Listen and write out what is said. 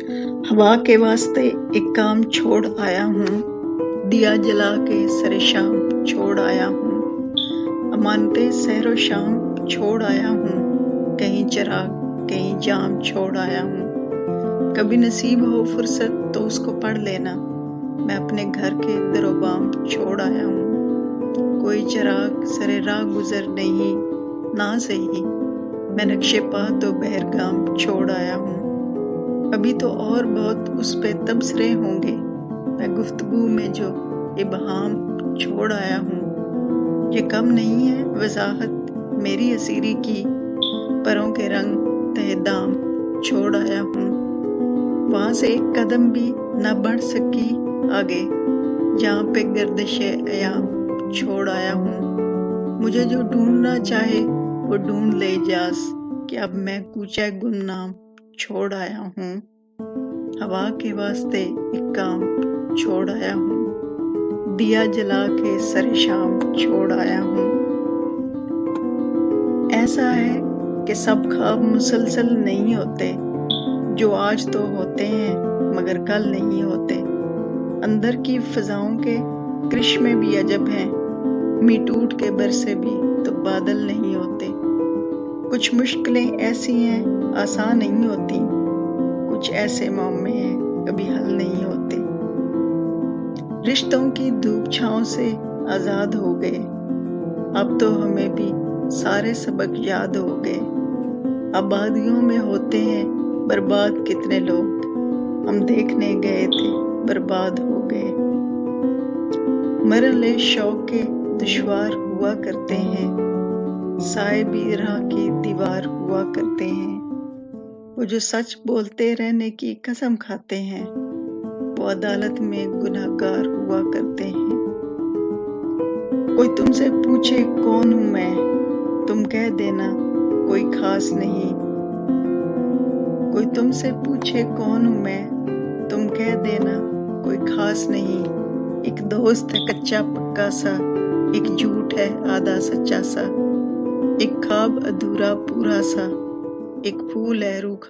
हवा के वास्ते एक काम छोड़ आया हूँ, दिया जला के सरे शाम छोड़ आया हूँ। अमानते सहरो शाम छोड़ आया हूँ, कहीं चिराग कहीं जाम छोड़ आया हूँ। कभी नसीब हो फुर्सत तो उसको पढ़ लेना, मैं अपने घर के दरोबाम छोड़ आया हूँ। कोई चिराग सरे राह गुजर नहीं ना सही, मैं नक्शे पा तो बहरगाम छोड़ आया हूँ। अभी तो और बहुत उस पे तबसरे होंगे, मैं गुफ्तगू में जो इबहाम छोड़ आया हूँ। ये कम नहीं है वजाहत मेरी असीरी की, परों के रंग तहे दाम छोड़ आया हूँ। वहाँ से एक कदम भी न बढ़ सकी आगे, जहाँ पे गर्दिशे अयाम छोड़ आया हूँ। मुझे जो ढूंढना चाहे वो ढूंढ ले जास, कि अब मैं कूचा गुमनाम छोड़ आया हूँ। हवा के वास्ते एक काम छोड़ आया हूँ, दिया जला के सरे शाम छोड़ आया हूँ। ऐसा है कि सब ख्वाब मुसलसल नहीं होते, जो आज तो होते हैं मगर कल नहीं होते। अंदर की फिजाओं के कृश्मे भी अजब हैं, मी टूट के बरसे भी तो बादल नहीं होते। कुछ मुश्किलें ऐसी हैं आसान नहीं होती, कुछ ऐसे मामले हैं कभी हल नहीं होते। रिश्तों की धूप छांव से आजाद हो गए, अब तो हमें भी सारे सबक याद हो गए। आबादियों में होते हैं बर्बाद कितने लोग, हम देखने गए थे बर्बाद हो गए। मरले शौक के दुश्वार हुआ करते हैं, साए भी राह की दीवार हुआ करते हैं। वो जो सच बोलते रहने की कसम खाते हैं, वो अदालत में गुनहगार हुआ करते हैं। कोई तुमसे पूछे कौन हूँ मैं, तुम कह देना कोई खास नहीं। कोई तुमसे पूछे कौन हूँ मैं, तुम कह देना कोई खास नहीं। एक दोस्त है कच्चा पक्का सा, एक झूठ है आधा सच्चा सा, एक ख्वाब अधूरा पूरा सा, एक फूल है रूख